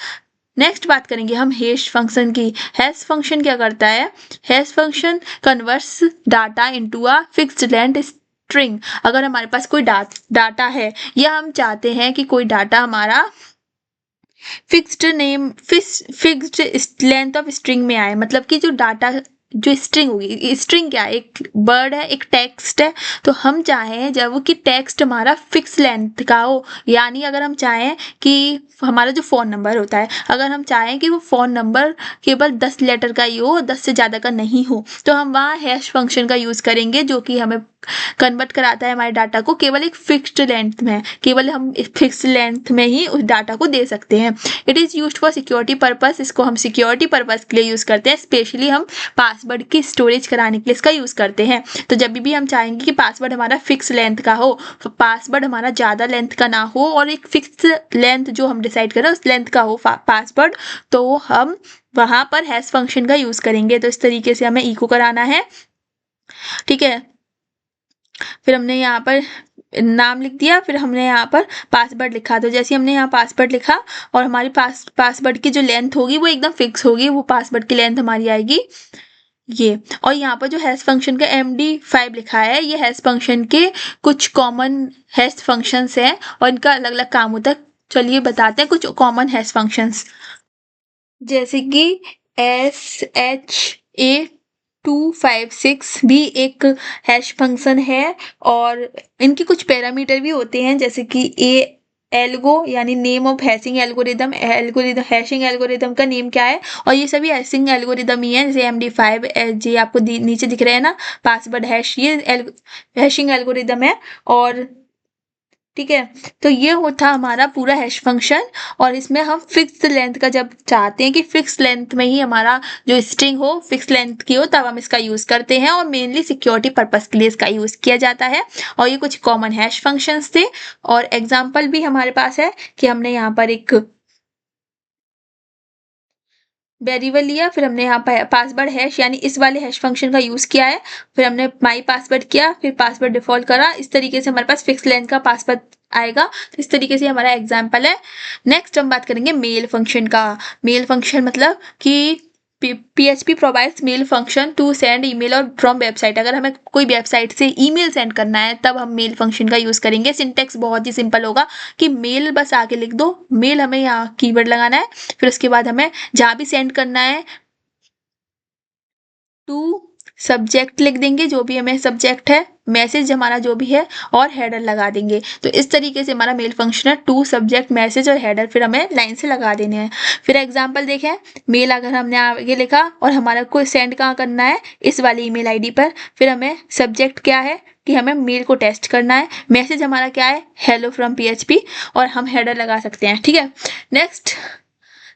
Next बात करेंगे हम हैश फंक्शन की। हैश फंक्शन क्या करता है? Hash function converts data into a fixed length string. अगर हमारे पास कोई डाटा है या हम चाहते हैं कि कोई डाटा हमारा फिक्स्ड लेंथ ऑफ स्ट्रिंग में आए, मतलब कि जो डाटा, जो स्ट्रिंग होगी, स्ट्रिंग क्या है? एक वर्ड है, एक टेक्स्ट है। तो हम चाहें जब कि टेक्स्ट हमारा फिक्स लेंथ का हो, यानी अगर हम चाहें कि हमारा जो फ़ोन नंबर होता है, अगर हम चाहें कि वो फ़ोन नंबर केवल 10 लेटर का ही हो, 10 से ज़्यादा का नहीं हो, तो हम वहाँ हैश फंक्शन का यूज़ करेंगे, जो कि हमें कन्वर्ट कराता है हमारे डाटा को केवल एक फिक्स्ड लेंथ में। केवल हम फिक्स्ड लेंथ में ही उस डाटा को दे सकते हैं। It is used for security purpose. इसको हम सिक्योरिटी पर्पस के लिए यूज़ करते हैं। स्पेशली हम पासवर्ड की स्टोरेज कराने के लिए इसका यूज़ करते हैं। तो जब भी हम चाहेंगे कि पासवर्ड हमारा फिक्स लेंथ का हो, पासवर्ड हमारा ज़्यादा लेंथ का ना हो और एक फिक्स लेंथ जो हम डिसाइड करें उस लेंथ का हो पासवर्ड, तो हम वहाँ पर हैश फंक्शन का यूज़ करेंगे। तो इस तरीके से हमें इको कराना है। ठीक है, फिर हमने यहाँ पर नाम लिख दिया, फिर हमने यहाँ पर पासवर्ड लिखा। तो जैसे हमने यहाँ पासवर्ड लिखा और हमारी पासवर्ड की जो लेंथ होगी वो एकदम फिक्स होगी, वो पासवर्ड की लेंथ हमारी आएगी ये। और यहाँ पर जो हैश फंक्शन का MD5 लिखा है, ये हैश फंक्शन के कुछ कॉमन हैश फंक्शंस हैं और इनका अलग अलग काम होता है। चलिए बताते हैं कुछ कॉमन हैश फंक्शंस, जैसे कि SHA256 भी एक हैश फंक्शन है और इनके कुछ पैरामीटर भी होते हैं, जैसे कि एल्गो यानी name of hashing algorithm, hashing algorithm का नेम क्या है, और ये सभी हैशिंग एल्गोरिदम ही है। जैसे MD5 जे आपको नीचे दिख रहे हैं ना, पासवर्ड हैश, ये हैशिंग एल्गोरिदम है। और ठीक है, तो ये होता हमारा पूरा हैश फंक्शन। और इसमें हम फिक्स लेंथ का जब चाहते हैं कि फिक्स लेंथ में ही हमारा जो स्ट्रिंग हो फिक्स लेंथ की हो, तब हम इसका यूज़ करते हैं और मेनली सिक्योरिटी पर्पस के लिए इसका यूज़ किया जाता है। और ये कुछ कॉमन हैश फंक्शंस थे और एग्जाम्पल भी हमारे पास है कि हमने यहाँ पर एक वेरिएबल लिया, फिर हमने यहाँ पर पासवर्ड हैश यानी इस वाले हैश फंक्शन का यूज़ किया है, फिर हमने माई पासवर्ड किया, फिर पासवर्ड डिफॉल्ट करा। इस तरीके से हमारे पास फिक्स लेंथ का पासवर्ड आएगा। तो इस तरीके से हमारा एग्जाम्पल है। नेक्स्ट हम बात करेंगे मेल फंक्शन का। मेल फंक्शन मतलब कि PHP provides mail function to send email और फ्रॉम वेबसाइट। अगर हमें कोई वेबसाइट से ईमेल सेंड करना है तब हम मेल फंक्शन का यूज़ करेंगे। सिंटेक्स बहुत ही सिंपल होगा कि मेल बस आके लिख दो, मेल हमें यहाँ कीवर्ड लगाना है, फिर उसके बाद हमें जहाँ भी सेंड करना है टू सब्जेक्ट लिख देंगे, जो भी हमें सब्जेक्ट है, मैसेज हमारा जो भी है, और हेडर लगा देंगे। तो इस तरीके से हमारा मेल फंक्शन है, टू सब्जेक्ट मैसेज और हेडर फिर हमें लाइन से लगा देने हैं। फिर एग्जांपल देखें, मेल अगर हमने आगे लिखा और हमारा कोई सेंड कहाँ करना है, इस वाली ईमेल आईडी पर। फिर हमें सब्जेक्ट क्या है कि हमें मेल को टेस्ट करना है, मैसेज हमारा क्या है, हेलो फ्रॉम PHP, और हम हेडर लगा सकते हैं। ठीक है, नेक्स्ट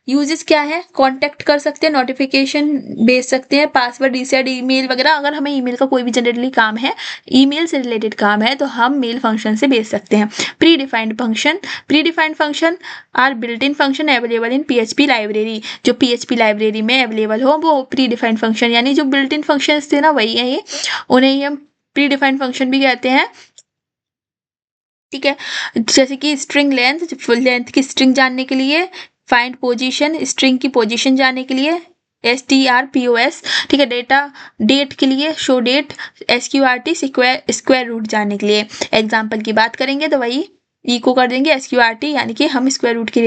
यूजेस क्या है, कांटेक्ट कर सकते हैं, नोटिफिकेशन भेज सकते हैं, पासवर्ड रीसेट, ईमेल वगैरह। अगर हमें ईमेल का कोई भी जनरली काम है, ईमेल से रिलेटेड काम है, तो हम मेल फंक्शन से भेज सकते हैं। Predefined function are built in function available in PHP library. जो PHP लाइब्रेरी में अवेलेबल हो वो प्री डिफाइंड फंक्शन, यानी जो बिल्ट इन फंक्शन थे ना वही है ये, उन्हें ही हम प्री डिफाइंड फंक्शन भी कहते हैं। ठीक है, जैसे कि स्ट्रिंग लेंथ, फुल लेंथ की स्ट्रिंग जानने के लिए, फाइंड पोजीशन, स्ट्रिंग की पोजीशन जानने के लिए, STRPOS। ठीक है, डेट के लिए show date, SQRT square root जानने के लिए। एग्जाम्पल की बात करेंगे तो वही इको कर देंगे SQRT, यानी कि हम स्क्वायर रूट की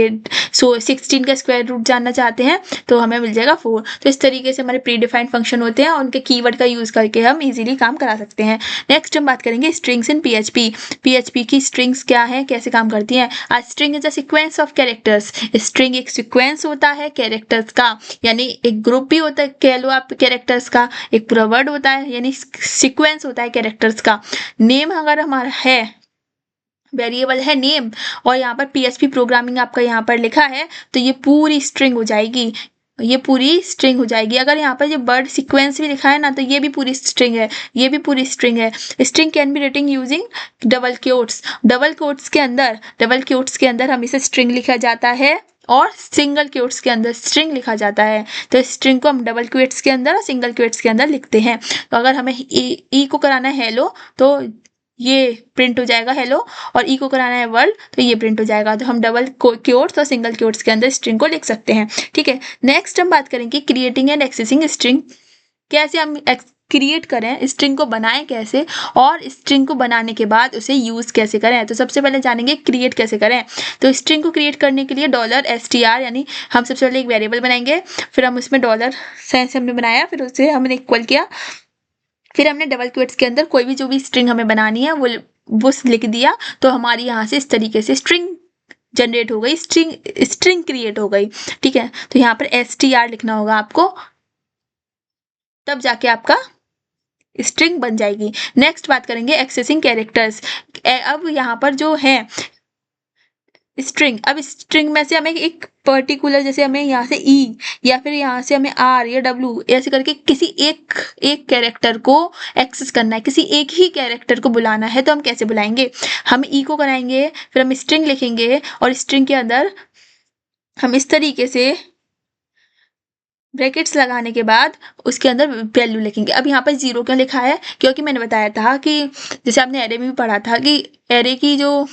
16 का स्क्वायर रूट जानना चाहते हैं तो हमें मिल जाएगा 4। तो इस तरीके से हमारे प्री डिफाइंड फंक्शन होते हैं और उनके कीवर्ड का यूज़ करके हम इजीली काम करा सकते हैं। नेक्स्ट हम बात करेंगे स्ट्रिंग्स इन PHP की स्ट्रिंग्स क्या है, कैसे काम करती हैं। A string is a sequence of characters. String एक सीक्वेंस होता है कैरेक्टर्स का, यानी एक ग्रुप भी होता है, कह लो आप कैरेक्टर्स का, एक पूरा वर्ड होता है, यानी सीक्वेंस होता है कैरेक्टर्स का। नेम अगर हमारा है, वेरिएबल है नेम, और यहाँ पर PHP प्रोग्रामिंग आपका यहाँ पर लिखा है, तो ये पूरी स्ट्रिंग हो जाएगी, ये पूरी स्ट्रिंग हो जाएगी। अगर यहाँ पर जो वर्ड सीक्वेंस भी लिखा है ना, तो ये भी पूरी स्ट्रिंग है, ये भी पूरी स्ट्रिंग है। String can be written using double quotes. Double quotes के अंदर हम इसे स्ट्रिंग लिखा जाता है और सिंगल क्वोट्स के अंदर स्ट्रिंग लिखा जाता है। तो स्ट्रिंग को हम डबल क्वोट्स के अंदर और सिंगल क्वोट्स के अंदर लिखते हैं। तो अगर हमें ई को कराना है हेलो, तो ये प्रिंट हो जाएगा हेलो, और ई को कराना है वर्ल्ड, तो ये प्रिंट हो जाएगा। तो हम डबल क्वोट्स और सिंगल क्वोट्स के अंदर स्ट्रिंग को लिख सकते हैं। ठीक है, नेक्स्ट हम बात करेंगे क्रिएटिंग एंड एक्सेसिंग स्ट्रिंग। कैसे हम क्रिएट करें, स्ट्रिंग को बनाएं कैसे, और स्ट्रिंग को बनाने के बाद उसे यूज़ कैसे करें। तो सबसे पहले जानेंगे क्रिएट कैसे करें। तो स्ट्रिंग को क्रिएट करने के लिए $str, यानी हम सबसे पहले एक वेरिएबल बनाएंगे, फिर हम उसमें डॉलर साइन से हमने बनाया, फिर उसे हमने इक्वल किया, फिर हमने डबल क्वोट्स के अंदर कोई भी जो भी स्ट्रिंग हमें बनानी है वो लिख दिया। तो हमारी यहाँ से इस तरीके से स्ट्रिंग जनरेट हो गई, स्ट्रिंग क्रिएट हो गई। ठीक है, तो यहाँ पर STR लिखना होगा आपको, तब जाके आपका स्ट्रिंग बन जाएगी। नेक्स्ट बात करेंगे एक्सेसिंग कैरेक्टर्स। अब यहाँ पर जो है स्ट्रिंग, अब स्ट्रिंग में से हमें एक पर्टिकुलर, जैसे हमें यहाँ से ई या फिर यहाँ से हमें आर या डब्ल्यू ऐसे करके किसी एक कैरेक्टर को एक्सेस करना है, किसी एक ही कैरेक्टर को बुलाना है, तो हम कैसे बुलाएंगे। हम ई को कराएंगे, फिर हम स्ट्रिंग लिखेंगे और स्ट्रिंग के अंदर हम इस तरीके से ब्रैकेट्स लगाने के बाद उसके अंदर वैल्यू लिखेंगे। अब यहाँ पर 0 क्यों लिखा है? क्योंकि मैंने बताया था कि जैसे आपने एरे में भी पढ़ा था कि एरे की जो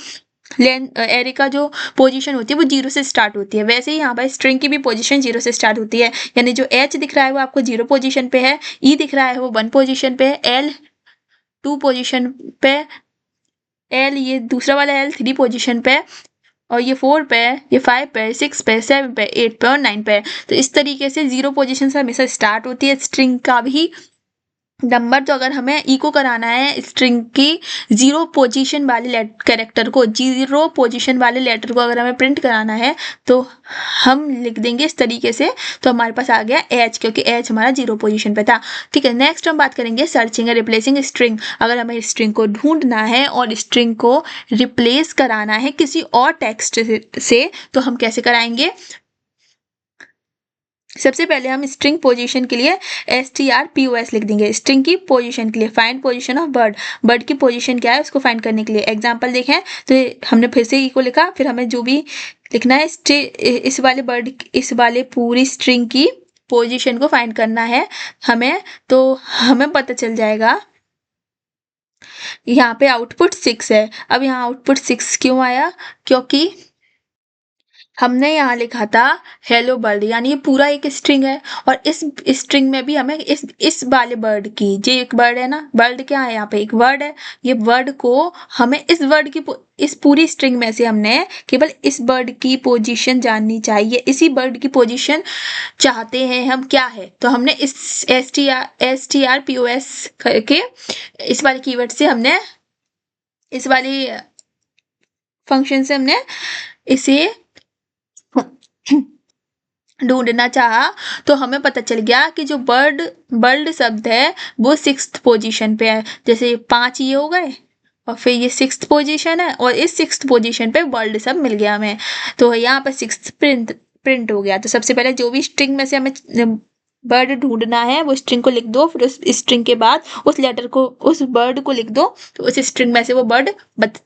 एरे का जो पोजीशन होती है वो 0 से स्टार्ट होती है, वैसे ही यहाँ पर स्ट्रिंग की भी पोजीशन 0 से स्टार्ट होती है। यानी जो H दिख रहा है वो आपको 0 पोजीशन पे है, E दिख रहा है वो 1 पोजीशन पे है, L 2 पोजीशन पे, L ये दूसरा वाला L 3 पोजीशन पे, और ये 4 पे है, ये 5 पे, 6 पे, 7 पे, 8 पे और 9 पे है। तो इस तरीके से 0 पोजीशन से हमेशा स्टार्ट होती है स्ट्रिंग का भी नंबर। तो अगर हमें इको कराना है स्ट्रिंग की 0 पोजीशन वाले कैरेक्टर को, 0 पोजीशन वाले लेटर को अगर हमें प्रिंट कराना है तो हम लिख देंगे इस तरीके से। तो हमारे पास आ गया H, क्योंकि H हमारा 0 पोजीशन पे था। ठीक है, नेक्स्ट हम बात करेंगे सर्चिंग एंड रिप्लेसिंग स्ट्रिंग। अगर हमें स्ट्रिंग को ढूंढना है और स्ट्रिंग को रिप्लेस कराना है किसी और टेक्स्ट से तो हम कैसे कराएंगे? सबसे पहले हम स्ट्रिंग पोजीशन के लिए strpos लिख देंगे। स्ट्रिंग की पोजीशन के लिए find position of bird, bird की पोजीशन क्या है उसको फाइंड करने के लिए। एग्जांपल देखें तो हमने फिर से इको लिखा, फिर हमें जो भी लिखना है इस वाले बर्ड, इस वाले पूरी स्ट्रिंग की पोजीशन को फाइंड करना है हमें, तो हमें पता चल जाएगा। यहाँ पे आउटपुट 6 है। अब यहाँ आउटपुट 6 क्यों आया? क्योंकि हमने यहाँ लिखा था हेलो बर्ड, यानी ये पूरा एक स्ट्रिंग है और इस स्ट्रिंग में भी हमें इस वाले बर्ड की, जो एक बर्ड है ना, बर्ड क्या है यहाँ पे, एक वर्ड है, ये वर्ड को हमें इस वर्ड की इस पूरी स्ट्रिंग में से हमने केवल इस बर्ड की पोजीशन जाननी चाहिए, इसी बर्ड की पोजीशन चाहते हैं हम क्या है। तो हमने इस strpos करके इस वाले कीवर्ड से हमने, इस वाली फंक्शन से हमने इसे ढूंढना चाहा, तो हमें पता चल गया कि जो बर्ड शब्द है वो 6th पोजीशन पे है। जैसे 5 ये हो गए और फिर ये 6th पोजीशन है और इस 6th पोजीशन पे वर्ल्ड सब मिल गया हमें। तो यहाँ पर 6th प्रिंट हो गया। तो सबसे पहले जो भी स्ट्रिंग में से हमें बर्ड ढूंढना है वो स्ट्रिंग को लिख दो, फिर उस स्ट्रिंग के बाद उस लेटर को, उस बर्ड को लिख दो, तो उस स्ट्रिंग में से वो बर्ड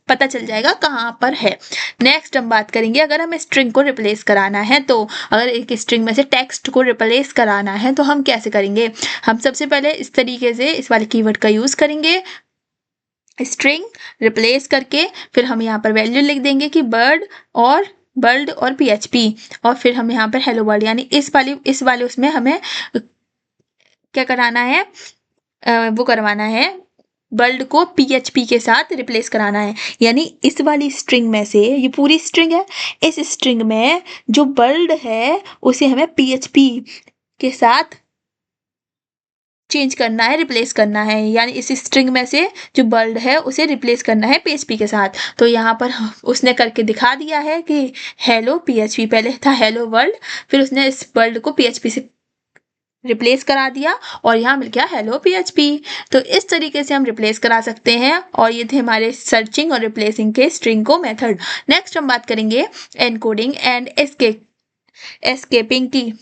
पता चल जाएगा कहाँ पर है। नेक्स्ट हम बात करेंगे अगर हमें स्ट्रिंग को रिप्लेस कराना है, तो अगर एक स्ट्रिंग में से टेक्स्ट को रिप्लेस कराना है तो हम कैसे करेंगे? हम सबसे पहले इस तरीके से इस वाले कीवर्ड का यूज करेंगे, स्ट्रिंग रिप्लेस करके, फिर हम यहाँ पर वैल्यू लिख देंगे कि बर्ड और PHP, और फिर हम यहाँ पर हेलो वर्ल्ड, यानी इस वाले उसमें हमें क्या कराना है, वो करवाना है, वर्ल्ड को PHP के साथ रिप्लेस कराना है। यानी इस वाली स्ट्रिंग में से, ये पूरी स्ट्रिंग है, इस स्ट्रिंग में जो वर्ल्ड है उसे हमें PHP के साथ चेंज करना है, रिप्लेस करना है। यानी इस स्ट्रिंग में से जो वर्ल्ड है उसे रिप्लेस करना है PHP के साथ। तो यहाँ पर उसने करके दिखा दिया है कि हेलो PHP, पहले था हेलो वर्ल्ड, फिर उसने इस वर्ल्ड को PHP से रिप्लेस करा दिया और यहाँ मिल गया हेलो PHP। तो इस तरीके से हम रिप्लेस करा सकते हैं, और ये थे हमारे सर्चिंग और रिप्लेसिंग के स्ट्रिंग को मेथड। नेक्स्ट हम बात करेंगे एनकोडिंग एंड एस्केपिंग की।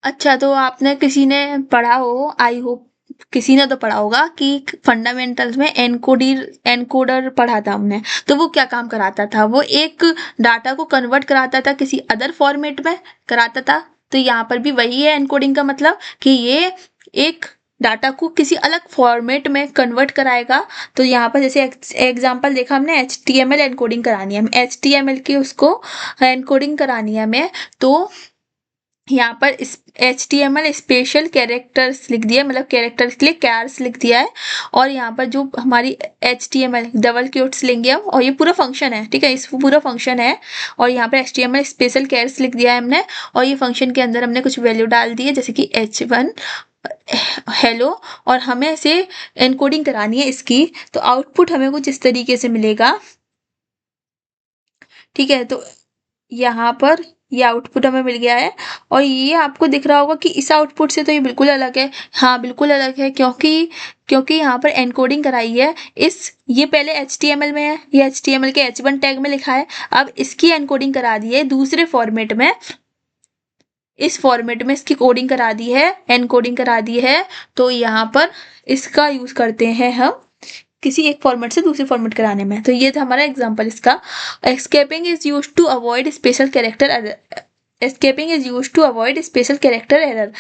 अच्छा, तो आपने किसी ने पढ़ा हो, आई होप किसी ने तो पढ़ा होगा कि फंडामेंटल्स में एनकोडर पढ़ा था हमने। तो वो क्या काम कराता था? वो एक डाटा को कन्वर्ट कराता था, किसी अदर फॉर्मेट में कराता था। तो यहाँ पर भी वही है एनकोडिंग का मतलब, कि ये एक डाटा को किसी अलग फॉर्मेट में कन्वर्ट कराएगा। तो यहाँ पर जैसे एग्जांपल देखा हमने, HTML एनकोडिंग करानी है, हम HTML की उसको एनकोडिंग करानी है हमें, तो यहाँ पर HTML स्पेशल कैरेक्टर्स लिख दिया, मतलब कैरेक्टर्स के लिए कैर्स लिख दिया है। और यहाँ पर जो हमारी HTML डबल क्योट्स लेंगे हम, और ये पूरा फंक्शन है, ठीक है, इस पूरा फंक्शन है, और यहाँ पर HTML स्पेशल कैर्स लिख दिया है हमने, और ये फंक्शन के अंदर हमने कुछ वैल्यू डाल दी है जैसे कि H1 हेलो, और हमें इसे एनकोडिंग करानी है इसकी। तो आउटपुट हमें कुछ इस तरीके से मिलेगा, ठीक है। तो यहाँ पर ये आउटपुट हमें मिल गया है, और ये आपको दिख रहा होगा कि इस आउटपुट से तो ये बिल्कुल अलग है। हाँ, बिल्कुल अलग है, क्योंकि यहाँ पर एनकोडिंग कराई है ये पहले HTML में है, ये HTML के H1 टैग में लिखा है। अब इसकी एनकोडिंग करा दी है दूसरे फॉर्मेट में, इस फॉर्मेट में इसकी कोडिंग करा दी है, एनकोडिंग करा दी है। तो यहाँ पर इसका यूज करते हैं हम किसी एक फॉर्मेट से दूसरे फॉर्मेट कराने में। तो ये था हमारा एग्जांपल इसका। Escaping is used to avoid special character escaping is use to avoid special character error.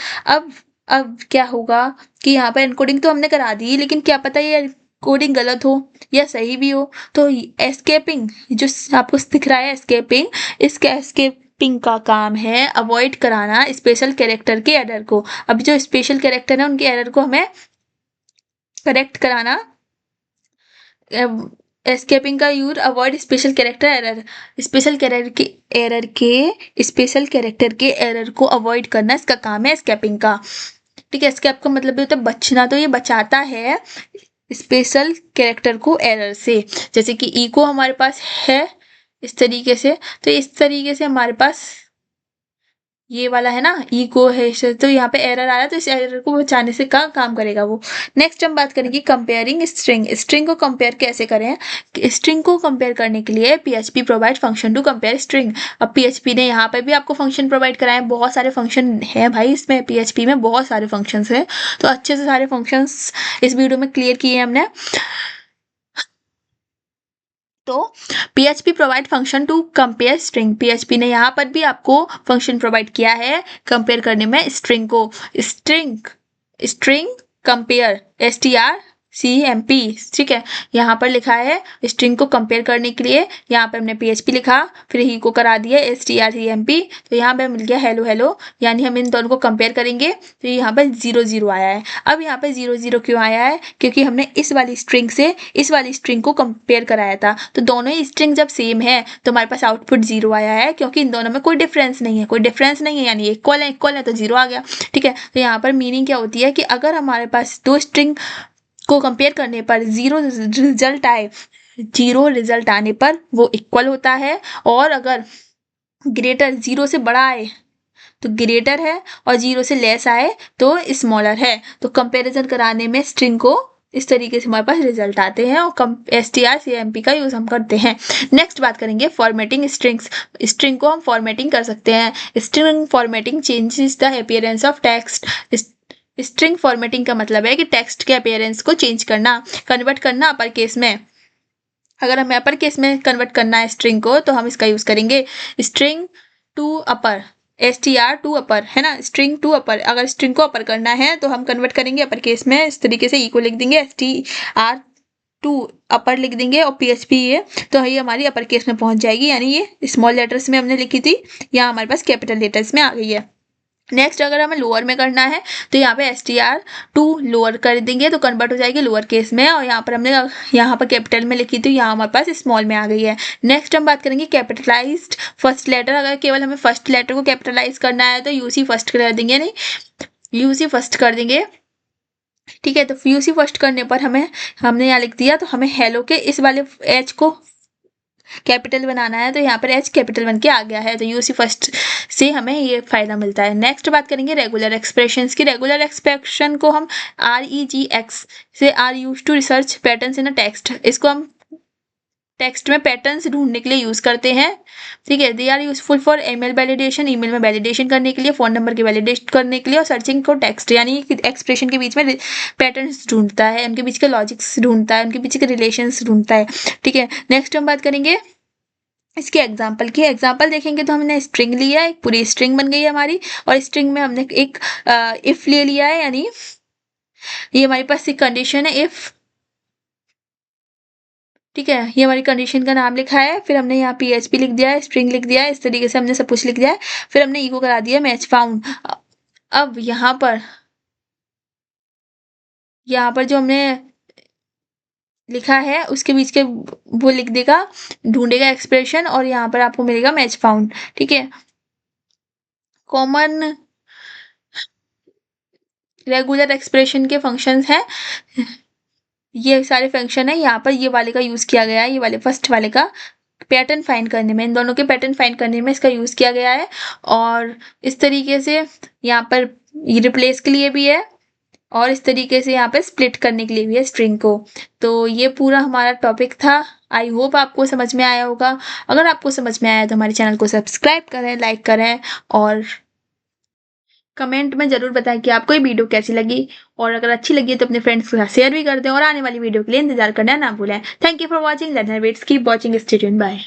अब क्या होगा कि यहाँ पर एनकोडिंग तो हमने करा दी, लेकिन क्या पता ये कोडिंग गलत हो या सही भी हो। तो एस्केपिंग जो आपको दिख रहा है एस्केपिंग, इसका एस्केपिंग का काम है अवॉइड कराना स्पेशल कैरेक्टर के एरर को। अब जो स्पेशल कैरेक्टर है उनके एरर को हमें करेक्ट कराना। एस्केपिंग का use avoid special character error, special character के एरर को अवॉइड करना इसका काम है एस्केपिंग का। ठीक है, एस्केप का मतलब होता है बचना, तो ये बचाता है स्पेशल कैरेक्टर को एरर से। जैसे कि इको हमारे पास है इस तरीके से, तो इस तरीके से हमारे पास ये वाला है ना इको है, तो यहाँ पे एरर आ रहा है, तो इस एरर को बचाने से काम करेगा वो। नेक्स्ट हम बात करेंगे कंपेयरिंग स्ट्रिंग। स्ट्रिंग को कंपेयर कैसे करें। स्ट्रिंग को कंपेयर करने के लिए PHP provide function to compare string. अब PHP ने यहाँ पे भी आपको फंक्शन प्रोवाइड कराए, बहुत सारे फंक्शन है भाई इसमें, PHP में बहुत सारे फंक्शन है, तो अच्छे से सारे फंक्शन इस वीडियो में क्लियर किए हमने। तो PHP provide function to compare string, PHP ने यहाँ पर भी आपको फंक्शन प्रोवाइड किया है कंपेयर करने में स्ट्रिंग को। स्ट्रिंग कंपेयर STRCMP, ठीक है, यहाँ पर लिखा है स्ट्रिंग को कंपेयर करने के लिए, यहाँ पे हमने PHP लिखा, फिर ही को करा दिया STRCMP, तो यहाँ पे मिल गया हेलो हेलो, यानी हम इन दोनों को कंपेयर करेंगे तो यहाँ पर 0 0 आया है। अब यहाँ पे 0 0 क्यों आया है, क्योंकि हमने इस वाली स्ट्रिंग से इस वाली स्ट्रिंग को कंपेयर कराया था, तो दोनों ही स्ट्रिंग जब सेम है तो हमारे पास आउटपुट 0 आया है, क्योंकि इन दोनों में कोई डिफरेंस नहीं है, यानी इक्वल है तो 0 आ गया। ठीक है, तो यहाँ पर मीनिंग क्या होती है कि अगर हमारे पास दो स्ट्रिंग को कंपेयर करने पर 0 रिजल्ट आने पर वो इक्वल होता है, और अगर ग्रेटर 0 से बड़ा आए तो ग्रेटर है, और 0 से लेस आए तो स्मॉलर है। तो कंपैरिजन कराने में स्ट्रिंग को इस तरीके से हमारे पास रिजल्ट आते हैं, और STRCMP का यूज हम करते हैं। नेक्स्ट बात करेंगे फॉर्मेटिंग स्ट्रिंग्स। स्ट्रिंग को हम फॉर्मेटिंग कर सकते हैं। String formatting changes the appearance of text. String formatting का मतलब है कि टेक्स्ट के अपीयरेंस को चेंज करना, कन्वर्ट करना अपर केस में। अगर हमें अपर केस में कन्वर्ट करना है स्ट्रिंग को, तो हम इसका यूज करेंगे string to upper, STR to upper, है ना, स्ट्रिंग टू अपर। अगर स्ट्रिंग को अपर करना है तो हम कन्वर्ट करेंगे अपर केस में, इस तरीके से को लिख देंगे STR टू अपर लिख देंगे, और PHP ये तो ये हमारी अपर केस में पहुंच जाएगी, यानी ये स्मॉल लेटर्स में हमने लिखी थी, यहाँ हमारे पास कैपिटल लेटर्स में आ गई है। नेक्स्ट अगर हमें लोअर में करना है तो यहाँ पे STR टू लोअर कर देंगे तो कन्वर्ट हो जाएगी लोअर केस में, और यहाँ पर हमने यहाँ पर कैपिटल में लिखी थी, यहाँ हमारे पास स्मॉल में आ गई है। नेक्स्ट हम बात करेंगे कैपिटलाइज्ड फर्स्ट लेटर। अगर केवल हमें फर्स्ट लेटर को कैपिटलाइज करना है तो UC फर्स्ट कर देंगे, नहीं UC फर्स्ट कर देंगे। ठीक है, तो UC फर्स्ट करने पर हमने यहाँ लिख दिया, तो हमें हेलो के इस वाले H को कैपिटल बनाना है, तो यहाँ पर H कैपिटल बन के आ गया है, तो UC फर्स्ट से हमें ये फायदा मिलता है। नेक्स्ट बात करेंगे रेगुलर एक्सप्रेशंस की। रेगुलर एक्सप्रेशन को हम REGX से are use to research patterns in a text, इसको हम टेक्स्ट में पैटर्न्स ढूंढने के लिए यूज करते हैं। ठीक है, they are useful for email validation, email में वैलिडेशन करने के लिए, फोन नंबर की वैलिडेट करने के लिए, और सर्चिंग फॉर टेक्स्ट, यानी एक्सप्रेशन के बीच में पैटर्न्स ढूंढता है, उनके बीच के लॉजिक्स ढूंढता है, उनके बीच के रिलेशंस ढूंढता है। ठीक है, नेक्स्ट हम बात करेंगे इसके एग्जाम्पल की। एग्जाम्पल देखेंगे तो हमने स्ट्रिंग लिया, एक पूरी स्ट्रिंग बन गई है हमारी, और स्ट्रिंग में हमने एक इफ ले लिया है, यानी ये हमारे पास एक कंडीशन है इफ। ठीक है, ये हमारी कंडीशन का नाम लिखा है, फिर हमने यहाँ PHP लिख दिया है, स्ट्रिंग लिख दिया है, इस तरीके से हमने सब कुछ लिख दिया है, फिर हमने इको करा दिया मैच फाउंड। अब यहाँ पर जो हमने लिखा है उसके बीच के वो लिख देगा, ढूंढेगा एक्सप्रेशन, और यहाँ पर आपको मिलेगा मैच फाउंड। ठीक है, कॉमन रेगुलर एक्सप्रेशन के फंक्शंस हैं, ये सारे फंक्शन है, यहाँ पर ये वाले का यूज किया गया है, ये वाले फर्स्ट वाले का पैटर्न फाइंड करने में, इन दोनों के पैटर्न फाइंड करने में इसका यूज किया गया है, और इस तरीके से यहाँ पर रिप्लेस के लिए भी है, और इस तरीके से यहाँ पे स्प्लिट करने के लिए भी है स्ट्रिंग को। तो ये पूरा हमारा टॉपिक था, आई होप आपको समझ में आया होगा। अगर आपको समझ में आया तो हमारे चैनल को सब्सक्राइब करें, लाइक करें, और कमेंट में जरूर बताएं कि आपको ये वीडियो कैसी लगी, और अगर अच्छी लगी तो अपने फ्रेंड्स के साथ शेयर भी कर दें, और आने वाली वीडियो के लिए इंतजार करना ना भूलें। Thank you for watching Learner Wits, keep watching, stay tuned, bye.